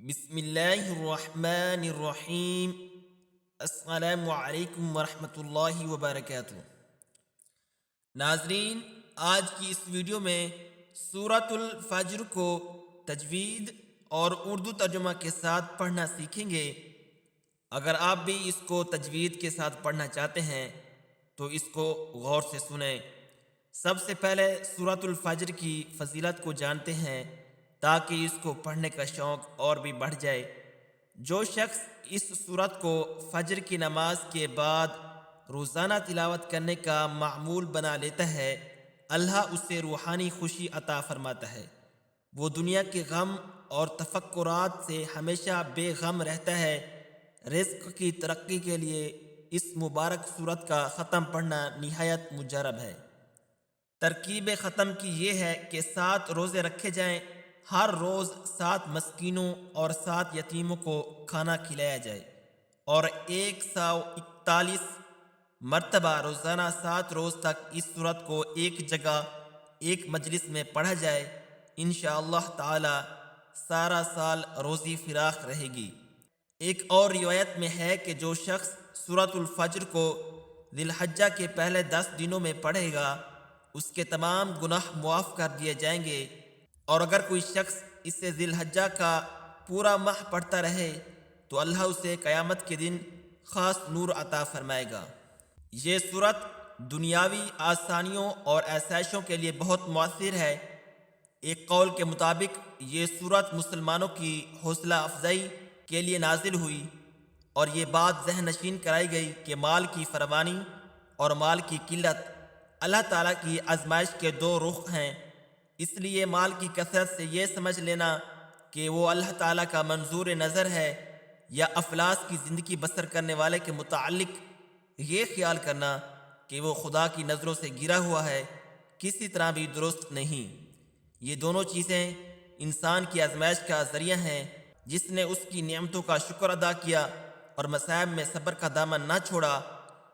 बिस्मिल्लाहिर्रहमानिर्रहीम। अस्सलामु अलैकुम वरहमतुल्लाहि वबरकातुहू। नाजरीन, आज की इस वीडियो में सूरतुल फज्र को तजवीद और उर्दू तर्जुमा के साथ पढ़ना सीखेंगे। अगर आप भी इसको तजवीद के साथ पढ़ना चाहते हैं तो इसको गौर से सुनें। सबसे पहले सूरतुल फज्र की फजीलत को जानते हैं ताकि इसको पढ़ने का शौक़ और भी बढ़ जाए। जो शख्स इस सूरत को फज्र की नमाज के बाद रोज़ाना तिलावत करने का मामूल बना लेता है, अल्लाह उसे रूहानी खुशी अता फरमाता है। वो दुनिया के गम और तफक्कुरात से हमेशा बेगम रहता है। रिज़्क़ की तरक्की के लिए इस मुबारक सूरत का ख़त्म पढ़ना निहायत मुजरब है। तरकीब ख़त्म की ये है कि 7 रोज़े रखे जाएं। हर रोज़ 7 मस्कीनों और 7 यतीमों को खाना खिलाया जाए और 141 मरतबा रोज़ाना 7 रोज़ तक इस सूरत को एक जगह एक मजलिस में पढ़ा जाए। इंशाअल्लाह ताला सारा साल रोज़ी फिराख रहेगी। एक और रिवायत में है कि जो शख्स सूरतुल फज्र को ज़िलहज्जा के पहले 10 दिनों में पढ़ेगा उसके तमाम गुनाह मुआफ़ कर दिए जाएंगे, और अगर कोई शख्स इसे ज़िलहज्जा का पूरा माह पढ़ता रहे तो अल्लाह उसे क़यामत के दिन ख़ास नूर अता फरमाएगा। ये सूरत दुनियावी आसानियों और आसाइशों के लिए बहुत मौसर है। एक कौल के मुताबिक ये सूरत मुसलमानों की हौसला अफजाई के लिए नाजिल हुई और ये बात ज़हन नशीन कराई गई कि माल की फरमानी और माल की किल्लत अल्लाह ताला की आजमाइश के दो रुख हैं। इसलिए माल की कसरत से ये समझ लेना कि वो अल्लाह ताला का मंजूर नज़र है या अफलास की ज़िंदगी बसर करने वाले के मुताल्लिक ये ख्याल करना कि वो खुदा की नज़रों से गिरा हुआ है, किसी तरह भी दुरुस्त नहीं। ये दोनों चीज़ें इंसान की आजमाइश का ज़रिया हैं। जिसने उसकी नेमतों का शुक्र अदा किया और मसाइब में सब्र का दामन ना छोड़ा,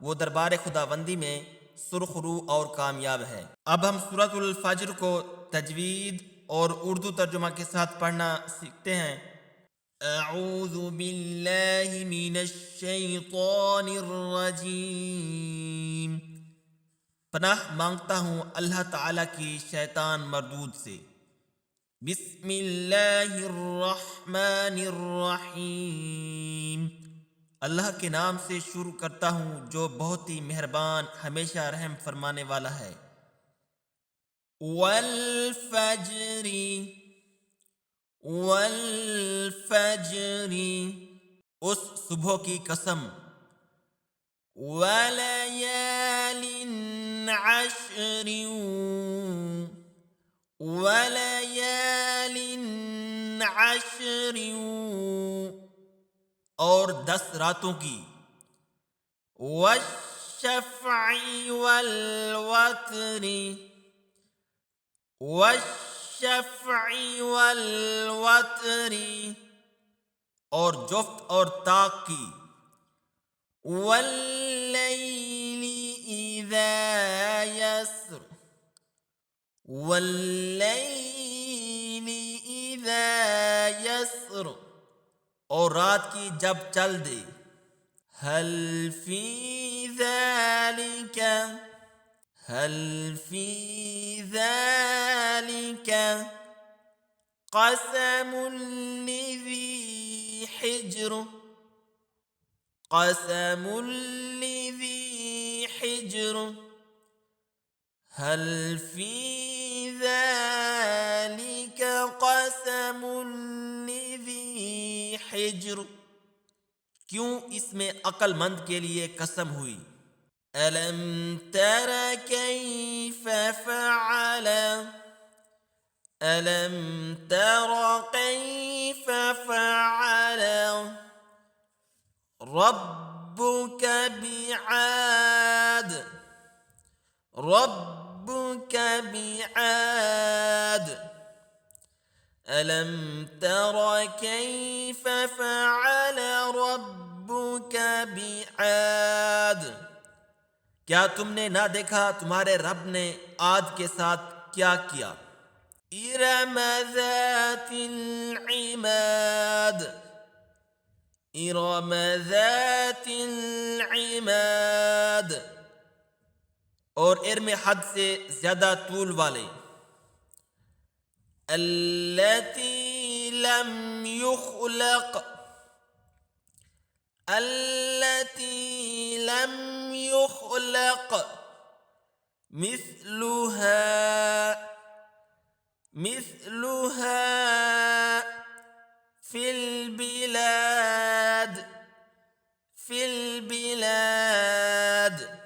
वो दरबार खुदाबंदी में सुरखरू और कामयाब है। अब हम सूरतुल फज्र को तजवीद और उर्दू तर्जुमा के साथ पढ़ना सीखते हैं। अऊज़ु बिल्लाहि मिनश शैतानिर रजीम। पनाह मांगता हूँ अल्लाह ताला की शैतान मरदूद से। बिस्मिल्लाहिर्रहमानिर्रहीम। अल्लाह के नाम से शुरू करता हूँ जो बहुत ही मेहरबान हमेशा रहम फरमाने वाला है। वल फज्री, वल फज्री, उस सुबह की कसम। वलयालिन अश्रि, वलयालिन अश्रि, और 10 रातों की। वश्शफ़अि वल वत्रि, वश्शफ़अि वल वत्रि, और जुफ्त और ताक की। वल्लैलि इज़ा यस्र, वल्लैलि इज़ा यस्र, और रात की जब चल दे। हल फी ज़ालिका, हल फी ज़ालिका क़समुल लिज़ी हिज्र, क़समुल लिज़ी हिज्र, हल फी ज़ालिका क़समुल लिज़ी हिज्र, क्यों इसमें अक्लमंद के लिए कसम हुई। अलम तर कैफ़ फ़अल, अलम तर कैफ़ फ़अल रब्बुक बिआद, रब्बुक बिआद। अलम तर कैफ़ फ़अल रब्बुक बिआद, क्या तुमने ना देखा तुम्हारे रब ने आद के साथ क्या किया। إرم ذات العماد إرم ذات العماد اور इर्म हद से ज्यादा तूल वाले التي لم يخلق التي لم يخلق مثلها في البلاد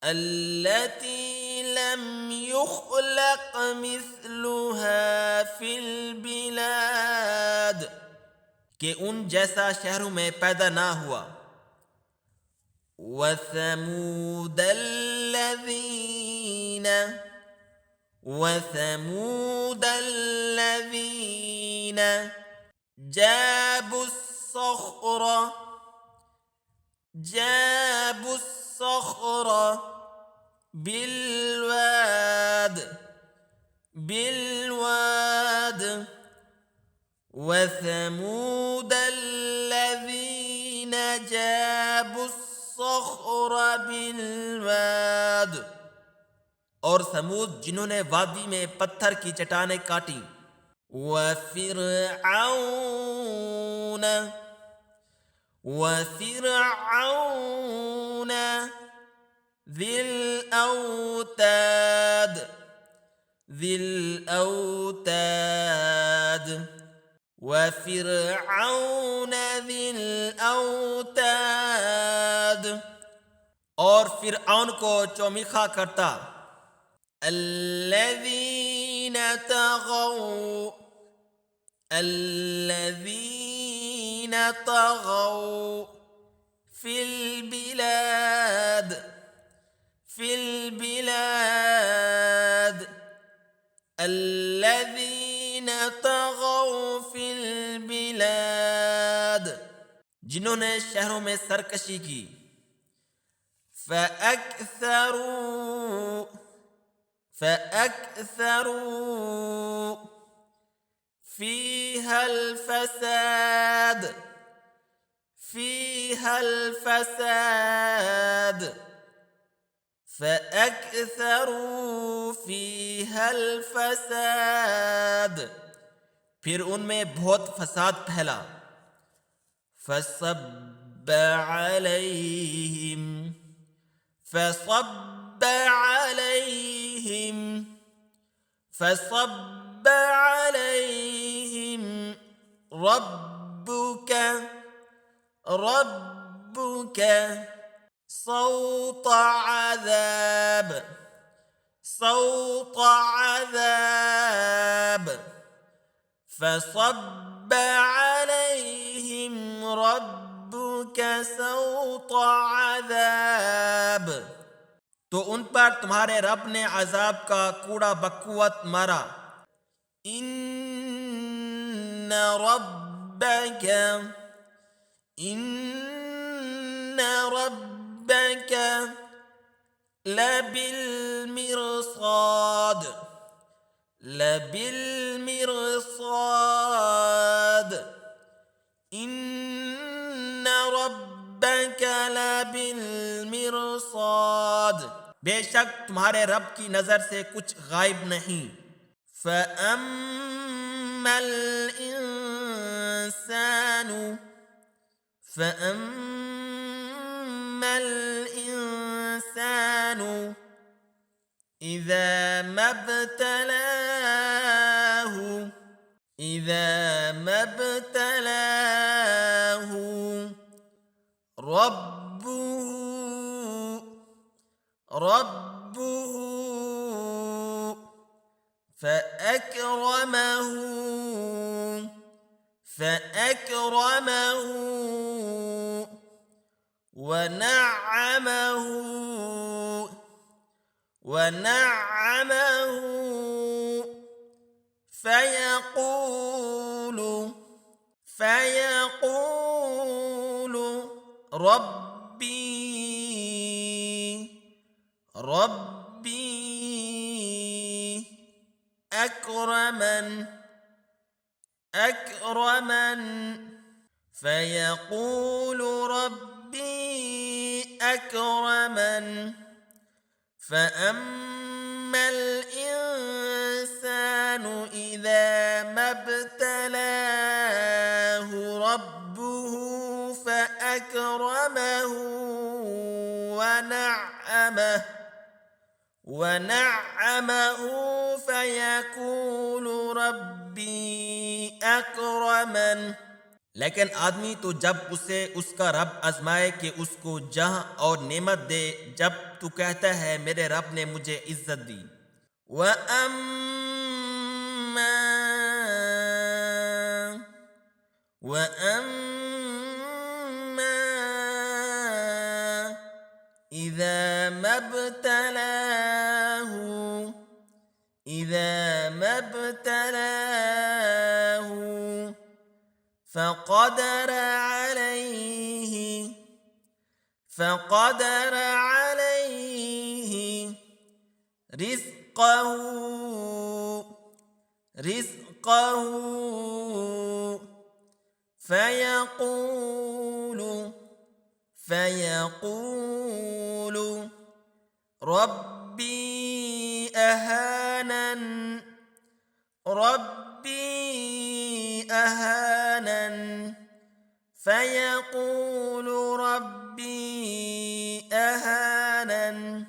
التي لم يخلق مثلها في البلاد کہ ان جیسا شہروں میں پیدا نہ ہوا وَثَمُودَ الَّذِينَ جابوا الصخر بالواد وثمود الذين جابوا الصخر بالواد اور ثمود جنہوں نے وادی میں پتھر کی چٹانیں کاٹی وفرعون ذی الأوتاد وفرعون ذی الأوتاد اور فرعون کو چومیخا کرتا الذین طغوا فی البلاد الذین طغوا فی البلاد جنہوں نے شہروں میں سرکشی کی فأكثروا فيها الفساد پھر ان میں بہت فساد پھیلا فصب عليهم ربك صوت عذاب فصب عليهم ربك صوت عذاب تو ان پر تمہارے رب نے عذاب کا کوڑا بقوت مارا ان ربك لبالمرصاد ان ربك لبالمرصاد بے شک تمہارے رب کی نظر سے کچھ غائب نہیں فَأَمَّا الْإِنسَانُ إِذَا مَا ابْتَلَاهُ رَبُّهُ فأكرمه ونعمه فيقول ربي أكرمن أكرمن فيقول ربي أكرمن فأما الإنسان إذا ما ابتلاه ربه فأكرمه ونعمه فيقول ربي أكرمن लेकिन आदमी तो जब उसे उसका रब आजमाए कि उसको जहाँ और नेमत दे, जब तू कहता है मेरे रब ने मुझे इज्जत दी। वअम्मा इज़ा मब्तलाहु فقدر عليه رزقه فيقول ربي أهانن فيقول ربي أهانن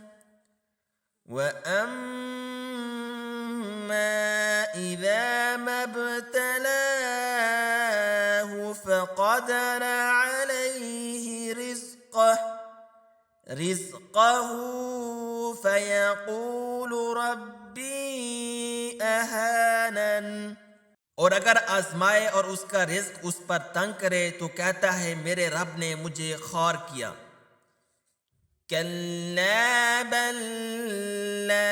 وأما إذا ما ابتلاه فقدر عليه رزقه فيقول ربي أهانن और अगर आजमाए और उसका रिज्क उस पर तंग करे तो कहता है मेरे रब ने मुझे ख़ार किया। कल्ला बल्ला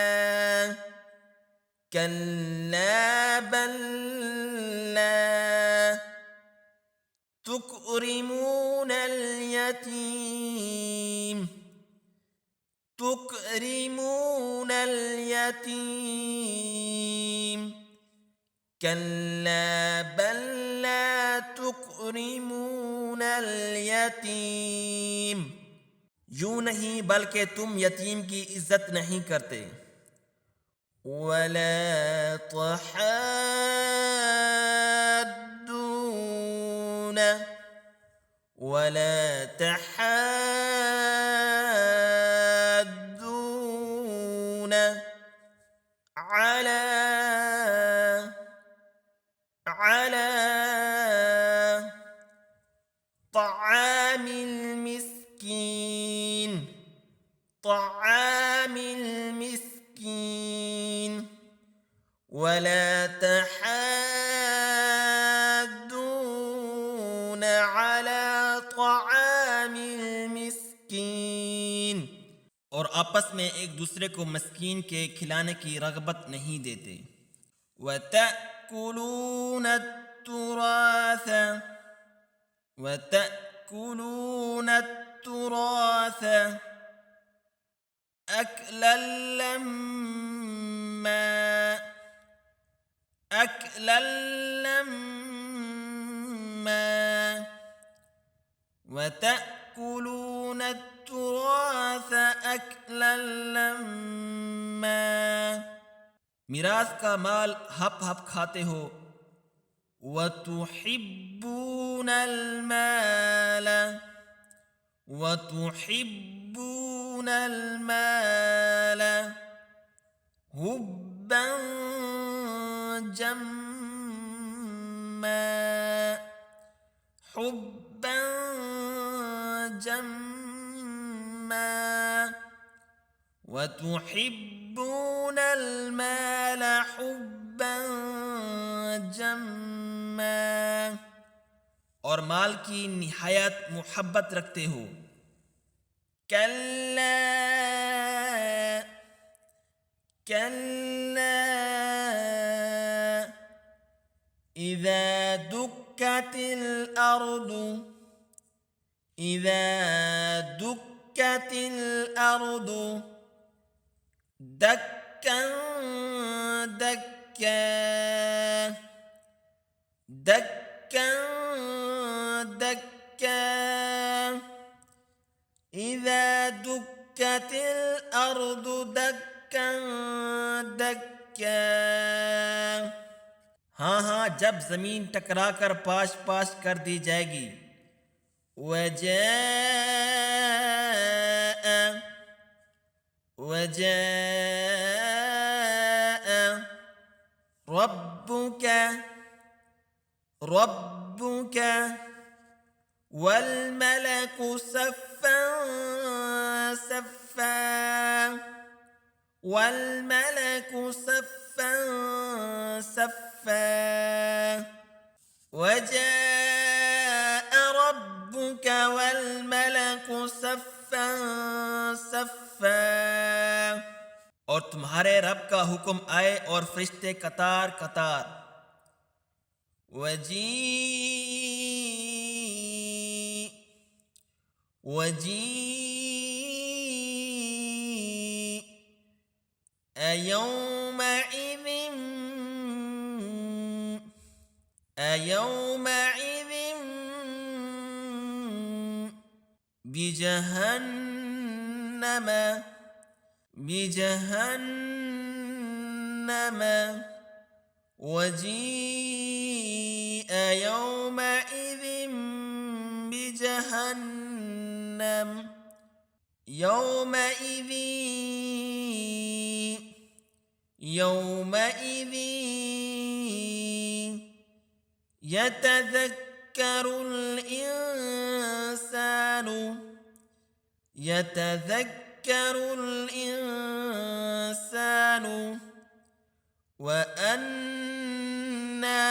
तुकरिमून اليتيم कल्ला बल ला तुकरिमून اليتيم यूं नहीं बल्कि तुम यतीम की इज्जत नहीं करते। वला तहाद्दून على طعام المسكين ولا تحاضون على طعام المسكين और आपस में एक दूसरे को मस्कीन के खिलाने की रग़बत नहीं देते। وتأكلون التراث أكلا لما وتأكلون التراث أكلا لما मिरास का माल हप हप खाते हो। वतुहिब्बून المال हुब्बन जम्मा वतुहिब्बून المال हुब्बन जम्मा और माल की निहायत मोहब्बत रखते हो। कल्ला इज़ा दुक्कतिल अर्दु दक्कन دكا دكا إذا دكت الأرض دكا دكا हाँ हाँ, जब जमीन टकरा कर पाश पाश कर दी जाएगी। वजाअ वजाअ रब्बुक रब्बुक वल्मलकु सफ़्फ़न सफ़्फ़ा वल्मलकु सफ़्फ़न सफ़्फ़ा वजाअ रब्बुक वल्मलकु सफ़्फ़न सफ़्फ़ा और तुम्हारे रब का हुक्म आए और फरिश्ते कतार कतार। يومئذ بجهنم وجيء يومئذ بجهنم يومئذ يتذكر الإنسان وأنى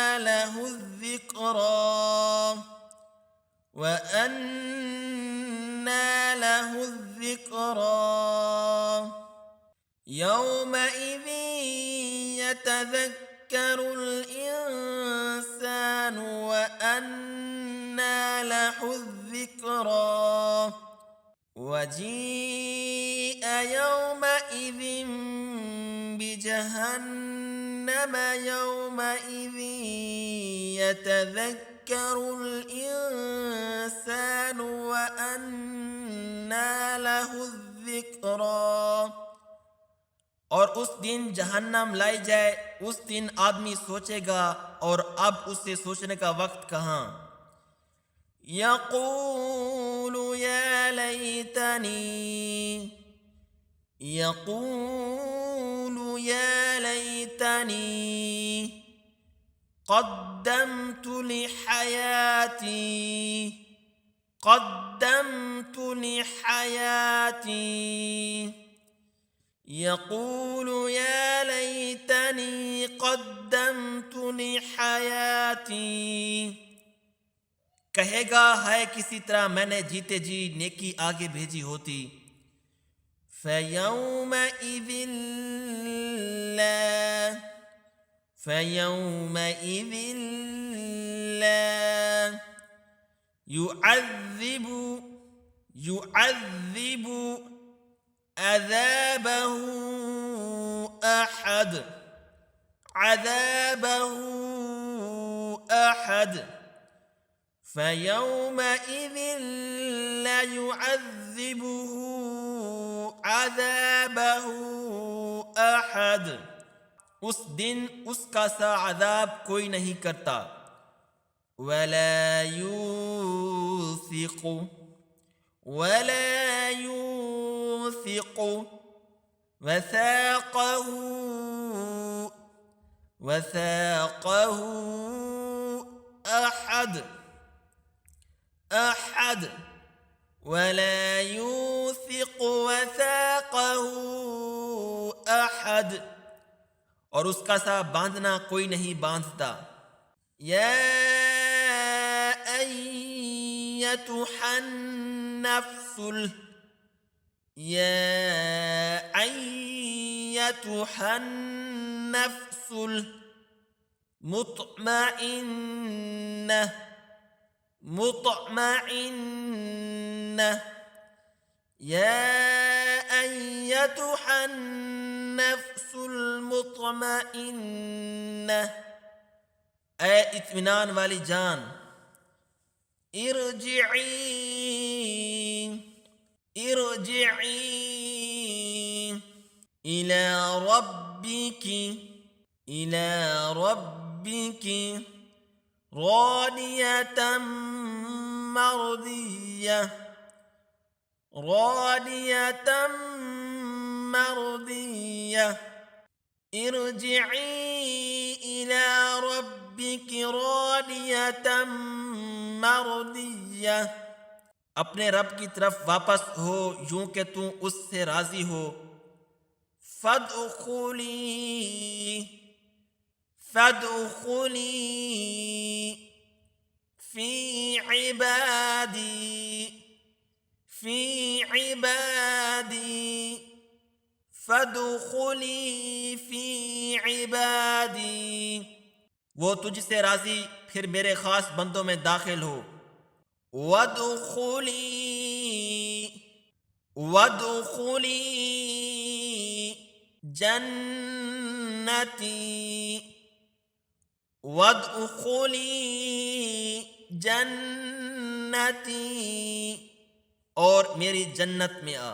له الذكرى يومئذ يتذكر الإنسان وأنى له الذكرى وجيء يومئذ بجهنم يومئذ يتذكر الإنسان وأنى له الذكرى और उस दिन जहन्नम लाई जाए, उस दिन आदमी सोचेगा और अब उससे सोचने का वक्त कहाँ। यक़ूलु या लैतनी क़द्दमतु लिहयाती यक़ूल या लैतनी क़द्दमतु लिहयाती कहेगा है किसी तरह मैंने जीते जी नेकी आगे भेजी होती। फ़यौमइज़िन ला युअज़्ज़िबु عذابه أحد فيومئذ لا يعذبه عذابه أحد उस दिन उसका सा अज़ाब कोई नहीं करता। वला यूसिक़ु वसाक़हु أحد ولا يوثق وثاقه أحد और उसका सा बांधना कोई नहीं बांधता। या अय्यतुहन नफ्सुल मुतमइन्नह या अय्यतुहन नफ्स नफ्सुल मुतमइन्नह, ए इत्मीनान वाली जान, इरजिई इरजिई इला रब्बिकी इला रब्बिकी रादियतम मर्दियह रादियतम मर्दियह इरजिई इला रब्बिकी रादियतम मर्दियह, अपने रब की तरफ वापस हो यूं कि तू उससे राजी हो। फदखुली फदखुली फी इबादी फी इबादी फदखुली फी इबादी, वो तुझसे राजी फिर मेरे खास बंदों में दाखिल हो। वदखुली वदखुली जन्नती वदखुली जन्नती, और मेरी जन्नत में आ।